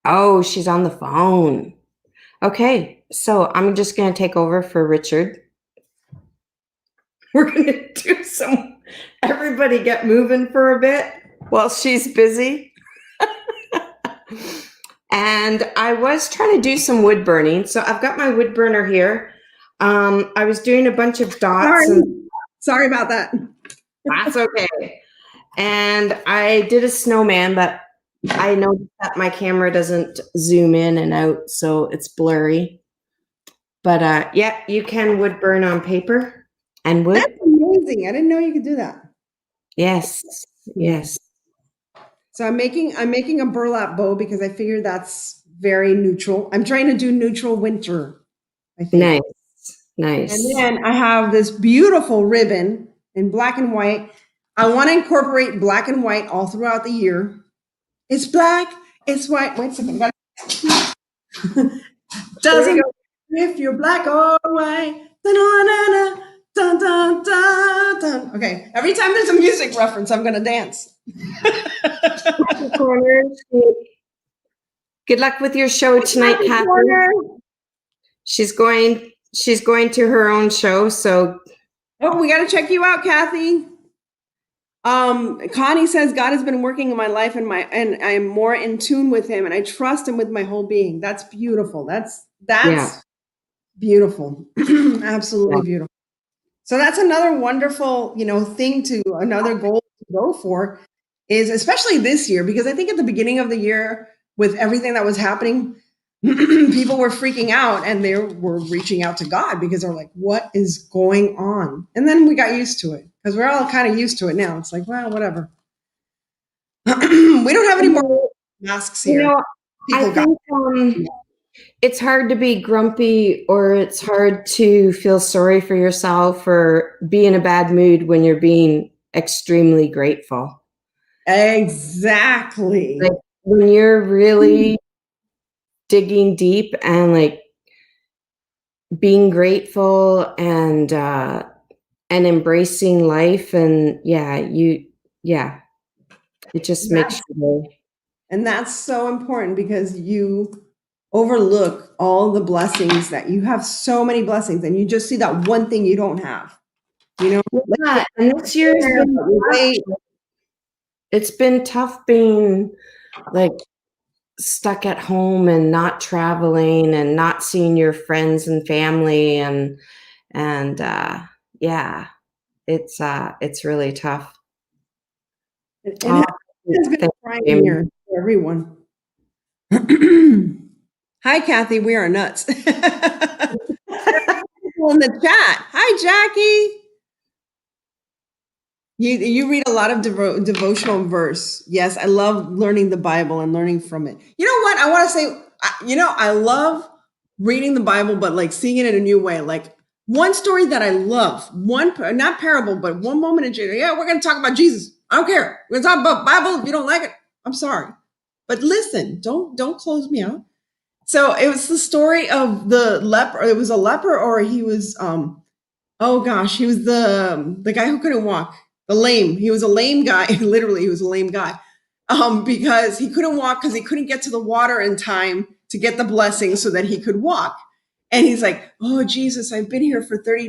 Oh, she's on the phone. Okay, so I'm just going to take over for Richard. We're going to do everybody get moving for a bit while she's busy. And I was trying to do some wood burning. So I've got my wood burner here. I was doing a bunch of dots. Sorry about that. That's okay. And I did a snowman, but I noticed that my camera doesn't zoom in and out, so it's blurry. But yeah, you can wood burn on paper and wood. That's amazing. I didn't know you could do that. Yes. So I'm making a burlap bow because I figured that's very neutral. I'm trying to do neutral winter, I think. Nice. And then I have this beautiful ribbon in black and white. I want to incorporate black and white all throughout the year. It's black, it's white. Wait a second. Doesn't matter if you're black or white. Dun, dun, dun, dun, dun. Okay, every time there's a music reference, I'm gonna dance. Good luck with your show tonight, Kathy. She's going to her own show, so we got to check you out, Kathy. Connie says God has been working in my life and I am more in tune with him and I trust him with my whole being. That's beautiful. That's beautiful. Absolutely beautiful. So that's another wonderful, another goal to go for is especially this year, because I think at the beginning of the year with everything that was happening, people were freaking out and they were reaching out to God because they're like, what is going on? And then we got used to it because we're all kind of used to it now. It's like, well, whatever. We don't have any more masks here. I think it's hard to be grumpy or it's hard to feel sorry for yourself or be in a bad mood when you're being extremely grateful. Exactly. Like when you're really digging deep and like being grateful and embracing life and it just makes you day. And that's so important because you overlook all the blessings that you have, so many blessings, and you just see that one thing you don't have. And this year's it's been tough being like stuck at home and not traveling and not seeing your friends and family and it's really tough. It has been trying here for everyone. Hi, Kathy. We are nuts. People in the chat. Hi, Jackie. You read a lot of devotional verse. Yes, I love learning the Bible and learning from it. You know what? I want to say, I love reading the Bible, but like seeing it in a new way. Like one story that I love, not parable, but one moment in Jesus. Yeah, we're going to talk about Jesus. I don't care. We're going to talk about Bible. If you don't like it, I'm sorry. But listen, don't close me out. So it was the story of the leper. It was a leper, or he was, he was the guy who couldn't walk. The lame. He was a lame guy. Literally, he was a lame guy. Because he couldn't walk because he couldn't get to the water in time to get the blessing so that he could walk. And he's like, oh, Jesus, I've been here for 30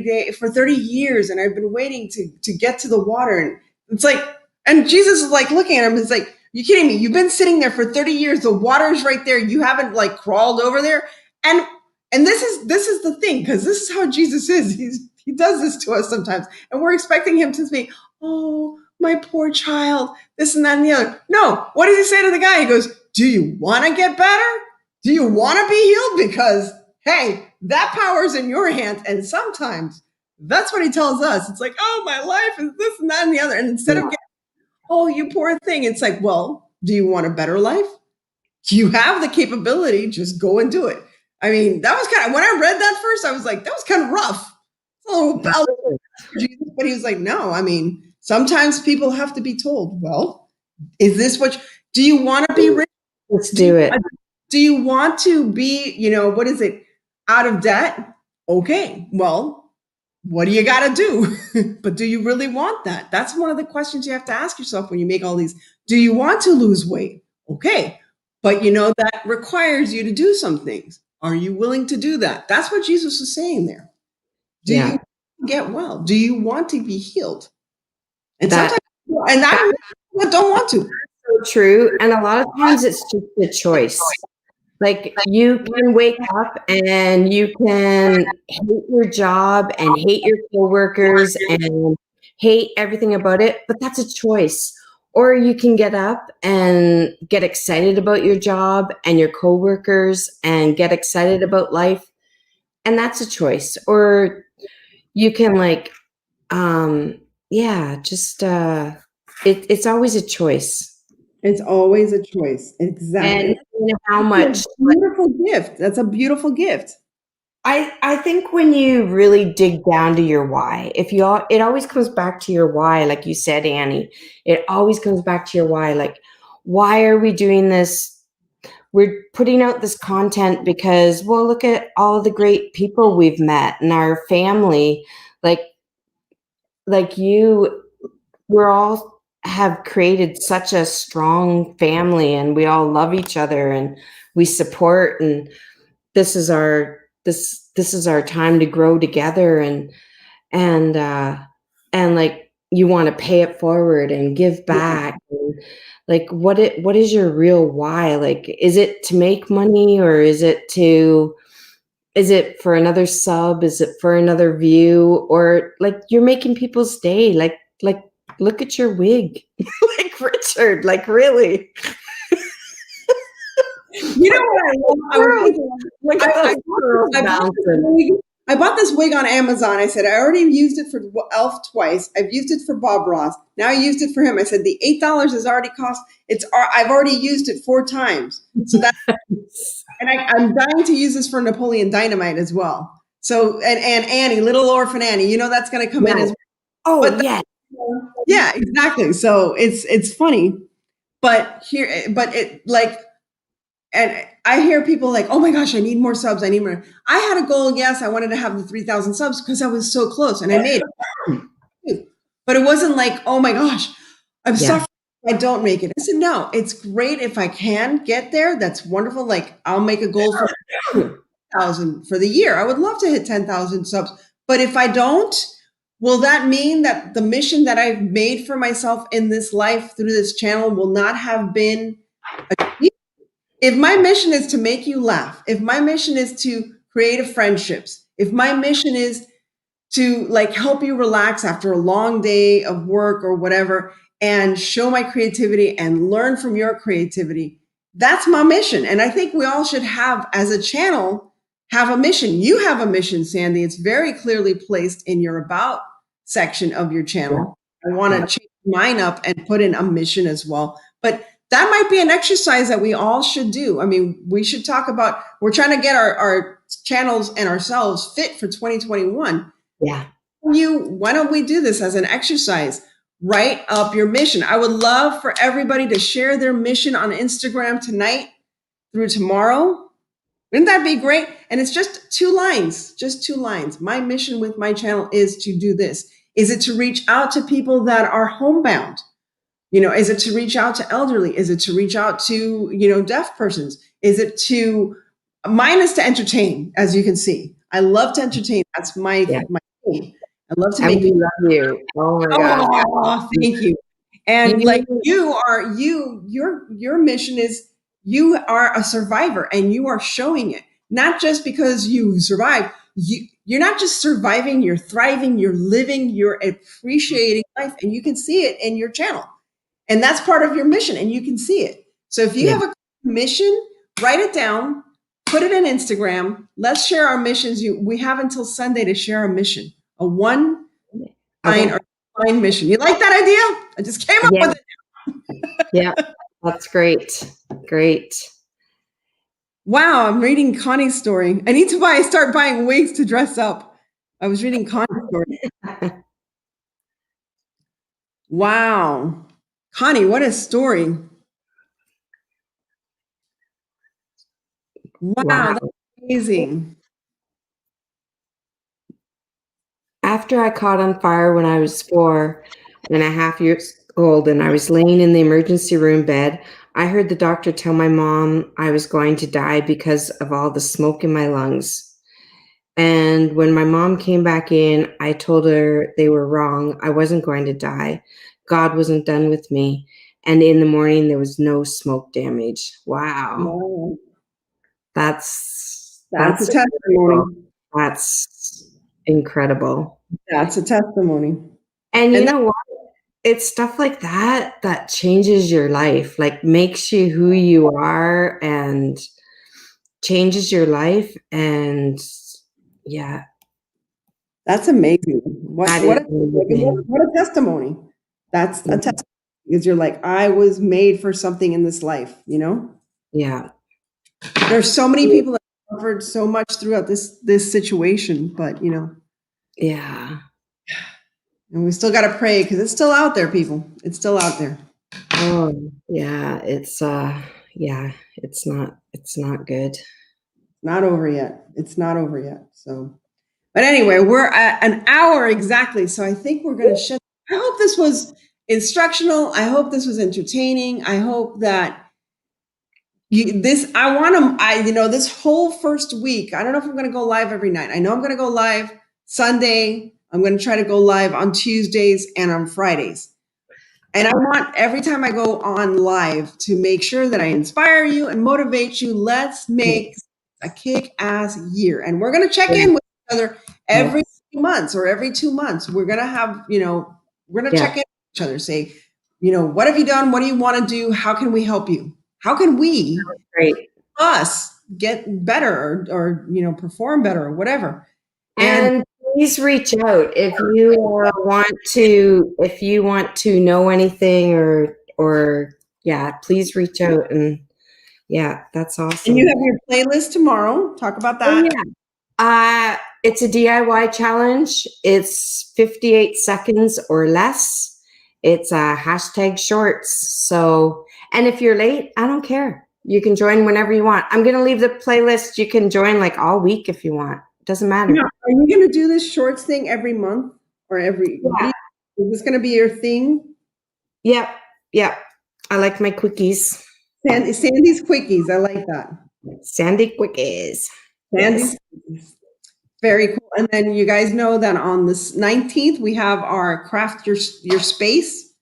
years and I've been waiting to get to the water. And it's like, and Jesus is like looking at him. It's like, you kidding me? You've been sitting there for 30 years. The water's right there. You haven't like crawled over there. And this is the thing, because this is how Jesus is. He does this to us sometimes. And we're expecting him to be, oh, my poor child, this and that and the other. No, what does he say to the guy? He goes, do you want to get better? Do you want to be healed? Because, hey, that power's in your hands. And sometimes that's what he tells us. It's like, oh, my life is this and that and the other. And instead of getting, oh, you poor thing, it's like, well, do you want a better life? You have the capability, just go and do it. I mean, that was when I read that first, I was like, that was kind of rough. But he was like, no, I mean, sometimes people have to be told, well, is this do you want to be rich? Let's do it. Do you want to be, out of debt? Okay, well, what do you got to do? But do you really want that? That's one of the questions you have to ask yourself when you make all these. Do you want to lose weight? Okay, but that requires you to do some things. Are you willing to do that? That's what Jesus is saying there. Do you get well? Do you want to be healed? And sometimes, I don't want to. So true. And a lot of times it's just a choice. Like you can wake up and you can hate your job and hate your coworkers and hate everything about it, but that's a choice. Or you can get up and get excited about your job and your coworkers and get excited about life. And that's a choice. Or you can it's always a choice. It's always a choice. Exactly. And how much. Beautiful gift. That's a beautiful gift. I think when you really dig down to your why, it always comes back to your why, like you said, Annie. It always comes back to your why. Like, why are we doing this? we're putting out this content because, well, look at all the great people we've met and our family, like you, we're all have created such a strong family, and we all love each other and we support, and this is our time to grow together, and like you want to pay it forward and give back. And like what is your real why? Like, is it to make money, or is it for another sub? Is it for another view? Or like you're making people's day? Like look at your wig. Like Richard, like really. You know what I bought this wig on Amazon. I said, I already used it for Elf twice. I've used it for Bob Ross. Now I used it for him. I said, the $8 is already cost. I've already used it 4 times. So that's, and I'm dying to use this for Napoleon Dynamite as well. So, and Annie, Little Orphan Annie, you know, that's going to come in as well. Oh, but yeah. Yeah, exactly. So it's funny, but and I hear people like, oh my gosh, I need more subs. I need more. I had a goal. Yes, I wanted to have the 3,000 subs because I was so close, and I made it. But it wasn't like, oh my gosh, I'm suffering if I don't make it. I said, no, it's great if I can get there. That's wonderful. Like, I'll make a goal for 10,000 for the year. I would love to hit 10,000 subs. But if I don't, will that mean that the mission that I've made for myself in this life through this channel will not have been achieved? If my mission is to make you laugh, if my mission is to create friendships, if my mission is to like help you relax after a long day of work or whatever, and show my creativity and learn from your creativity, that's my mission. And I think we all should have, as a channel, have a mission. You have a mission, Sandy. It's very clearly placed in your about section of your channel. I want to change mine up and put in a mission as well. But that might be an exercise that we all should do. I mean, we should talk about, we're trying to get our channels and ourselves fit for 2021. Yeah. Why don't we do this as an exercise? Write up your mission. I would love for everybody to share their mission on Instagram tonight through tomorrow. Wouldn't that be great? And it's just 2 lines, just 2 lines. My mission with my channel is to do this. Is it to reach out to people that are homebound? You know, is it to reach out to elderly? Is it to reach out to, you know, deaf persons? Is it to, mine is to entertain, as you can see. I love to entertain. That's my thing. I love to make people love you. Oh my God. Oh, thank you. And like your mission is, you are a survivor and you are showing it. Not just because you survived. You're not just surviving, you're thriving, you're living, you're appreciating life, and you can see it in your channel. And that's part of your mission, and you can see it. So if you have a mission, write it down, put it in Instagram. Let's share our missions. We have until Sunday to share a mission, a 1 line or line mission. You like that idea? I just came up with it. Yeah, that's great. Great. Wow, I'm reading Connie's story. I need to start buying wigs to dress up. I was reading Connie's story. Wow. Connie, what a story. Wow, that's amazing. After I caught on fire when I was 4.5 years old and I was laying in the emergency room bed, I heard the doctor tell my mom I was going to die because of all the smoke in my lungs. And when my mom came back in, I told her they were wrong. I wasn't going to die. God wasn't done with me. And in the morning, there was no smoke damage. Wow. That's a testimony. That's incredible. That's a testimony. And you know what? It's stuff like that that changes your life, like makes you who you are and changes your life. And yeah. That's amazing. What a testimony. That's a testimony. Because you're like, I was made for something in this life, you know? Yeah. There's so many people that have suffered so much throughout this situation, but you know. Yeah. And we still got to pray because it's still out there, people. It's still out there. Oh, yeah. It's It's not good. Not over yet. It's not over yet. So, but anyway, we're at an hour exactly. So I think we're going to shut. I hope this was instructional. I hope this was entertaining. I hope that this whole first week, I don't know if I'm going to go live every night. I know I'm going to go live Sunday. I'm going to try to go live on Tuesdays and on Fridays. And I want every time I go on live to make sure that I inspire you and motivate you. Let's make a kick-ass year. And we're going to check in with each other every 3 months or every 2 months. We're going to have, we're going to check in with each other, say, what have you done? What do you want to do? How can we help you? How can we, us, get better or perform better or whatever? And please reach out if you want to know anything or please reach out. And that's awesome. And you have your playlist tomorrow. Talk about that. It's a DIY challenge. It's 58 seconds or less. It's hashtag shorts. So, and if you're late, I don't care. You can join whenever you want. I'm going to leave the playlist. You can join like all week if you want. Doesn't matter. Now, are you going to do this shorts thing every month or every week? Is this going to be your thing? Yep. I like my quickies. Sandy's quickies. I like that. Sandy quickies. Sandy's quickies. Very cool. And then you guys know that on the 19th, we have our Craft Your Space.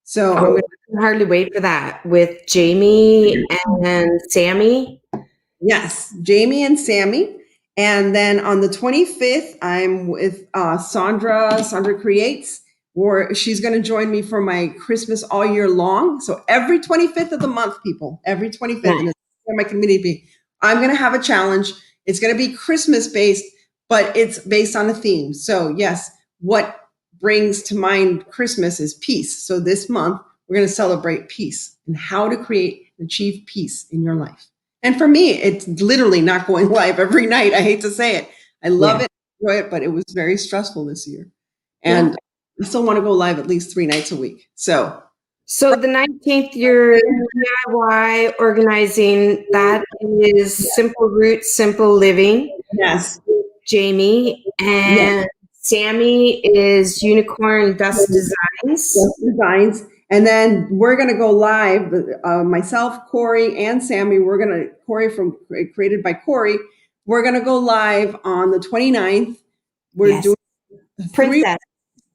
So I can hardly wait for that with Jamie and Sammy. Yes, Jamie and Sammy. And then on the 25th, I'm with Sandra Creates, or she's going to join me for my Christmas all year long. So every 25th of the month, people, every 25th, and it's my community, I'm going to have a challenge. It's going to be Christmas based, but it's based on a theme. So yes, what brings to mind Christmas is peace. So this month, we're going to celebrate peace and how to create and achieve peace in your life. And for me, it's literally not going live every night. I hate to say it. I love it, enjoy it, but it was very stressful this year. And I still want to go live at least 3 nights a week. So the 19th, you're DIY organizing. That is Simple Roots, Simple Living. Yes. Jamie. And Sammy is Unicorn Dust Designs. And then we're going to go live, myself, Corey, and Sammy. Corey from Created by Corey. We're going to go live on the 29th. We're doing Princess.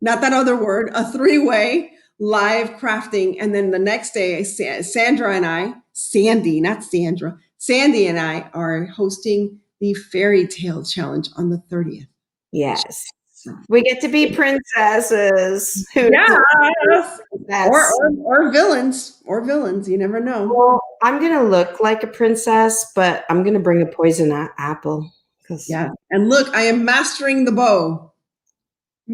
Not that other word, a 3-way live crafting. And then the next day, Sandy and I are hosting the Fairy Tale Challenge on the 30th. Yes. We get to be princesses. Yes. Or villains. You never know. Well, I'm going to look like a princess, but I'm going to bring a poison apple. Yeah. And look, I am mastering the bow.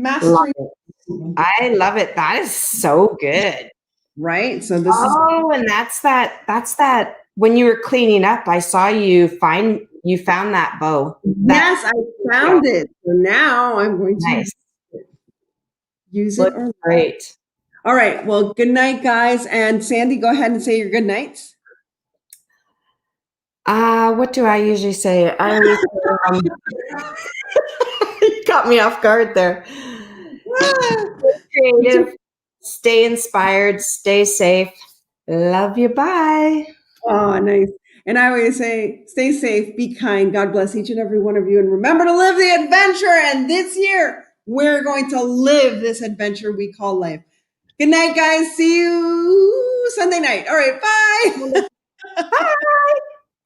I love it. That is so good. Right? So this and that's that when you were cleaning up, I saw you found that bow. Yes, I found it. So now I'm going to use it. Great. All right. Well, good night, guys. And Sandy, go ahead and say your good nights. What do I usually say? I always you caught me off guard there. Creative. Stay inspired. Stay safe. Love you. Bye. Oh, nice. And I always say, stay safe, be kind. God bless each and every one of you. And remember to live the adventure. And this year, we're going to live this adventure we call life. Good night, guys. See you Sunday night. All right. Bye. Bye.